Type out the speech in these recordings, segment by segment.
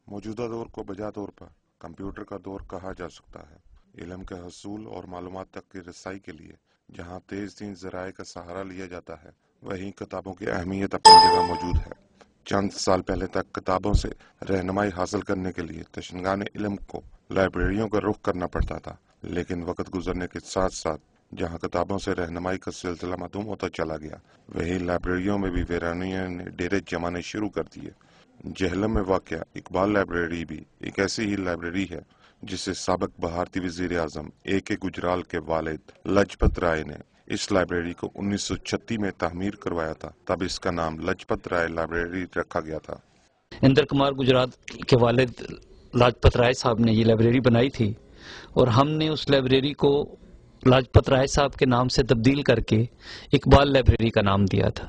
موجودہ دور کو بجا طور پر کمپیوٹر کا دور کہا جا سکتا ہے۔ علم کے حصول اور معلومات تک کی رسائی کے لیے جہاں تیز ترین ذرائع کا سہارا لیا جاتا ہے، وہیں کتابوں کی اہمیت اپنی جگہ موجود ہے۔ چند سال پہلے تک کتابوں سے رہنمائی حاصل کرنے کے لیے تشنگان علم کو لائبریریوں کا رخ کرنا پڑتا تھا، لیکن وقت گزرنے کے ساتھ ساتھ جہاں کتابوں سے رہنمائی کا سلسلہ معدوم ہوتا چلا گیا، وہیں لائبریریوں میں بھی ویرانیوں نے ڈیرے جمانے شروع کر دیے۔ جہلم میں واقع اقبال لائبریری بھی ایک ایسی ہی لائبریری ہے جسے سابق بھارتی وزیر اعظم اے کے گجرال کے والد لجپت رائے نے اس لائبریری کو 1936 میں تعمیر کروایا تھا۔ تب اس کا نام لجپت رائے لائبریری رکھا گیا تھا۔ اندر کمار گجرال کے والد لاجپت رائے صاحب نے یہ لائبریری بنائی تھی، اور ہم نے اس لائبریری کو لاجپت رائے صاحب کے نام سے تبدیل کر کے اقبال لائبریری کا نام دیا تھا۔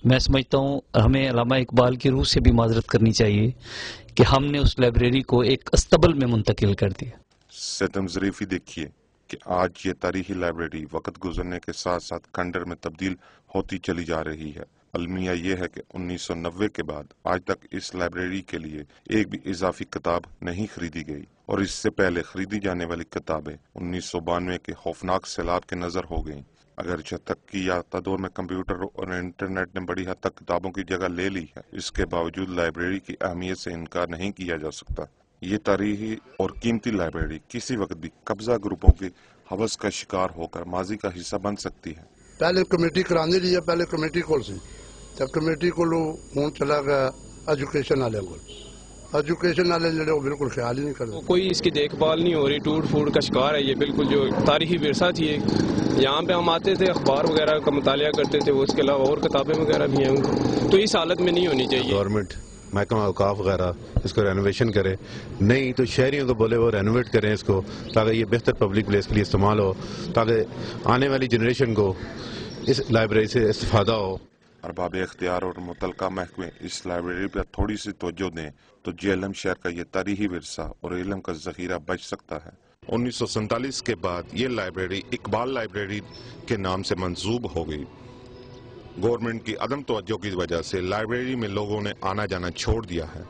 میں سمجھتا ہوں ہمیں علامہ اقبال کی روح سے بھی معذرت کرنی چاہیے کہ ہم نے اس لائبریری کو ایک استبل میں منتقل کر دیا۔ ستم ظریفی دیکھیے کہ آج یہ تاریخی لائبریری وقت گزرنے کے ساتھ ساتھ کھنڈر میں تبدیل ہوتی چلی جا رہی ہے۔ المیہ یہ ہے کہ 1990 کے بعد آج تک اس لائبریری کے لیے ایک بھی اضافی کتاب نہیں خریدی گئی، اور اس سے پہلے خریدی جانے والی کتابیں 1992 کے خوفناک سیلاب کے نظر ہو گئیں۔ اگرچہ ترقی یافتہ دور میں کمپیوٹر اور انٹرنیٹ نے بڑی حد تک کتابوں کی جگہ لے لی ہے، اس کے باوجود لائبریری کی اہمیت سے انکار نہیں کیا جا سکتا۔ یہ تاریخی اور قیمتی لائبریری کسی وقت بھی قبضہ گروپوں کی ہوس کا شکار ہو کر ماضی کا حصہ بن سکتی ہے۔ پہلے کمیٹی کرانے لیے پہلے کمیٹی کول سی تے کمیٹی کولو ہوں چلا گیا ایجوکیشن والے کو۔ ایجوکیشن والے جڑے وہ بالکل خیال ہی نہیں کرتے، کوئی اس کی دیکھ بھال نہیں ہو رہی، ٹوٹ پھوٹ کا شکار ہے یہ بالکل۔ جو تاریخی ورثہ تھی ایک، یہاں پہ ہم آتے تھے، اخبار وغیرہ کا مطالعہ کرتے تھے، اس کے علاوہ اور کتابیں وغیرہ بھی ہیں، تو اس حالت میں نہیں ہونی چاہیے۔ گورنمنٹ محکمہ اوقاف وغیرہ اس کو رینوویشن کرے، نہیں تو شہریوں کو بولے وہ رینوویٹ کریں اس کو، تاکہ یہ بہتر پبلک پلیس کے لیے استعمال ہو، تاکہ آنے والی جنریشن کو اس لائبریری سے استفادہ ہو۔ ارباب اختیار اور متعلقہ محکمے اس لائبریری پر تھوڑی سی توجہ دیں تو جہلم شہر کا یہ تاریخی ورثہ اور علم کا ذخیرہ بچ سکتا ہے۔ 1947 کے بعد یہ لائبریری اقبال لائبریری کے نام سے منسوب ہو گئی۔ گورنمنٹ کی عدم توجہ کی وجہ سے لائبریری میں لوگوں نے آنا جانا چھوڑ دیا ہے۔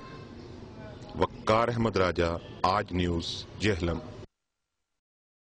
وقار احمد راجہ، آج نیوز، جہلم۔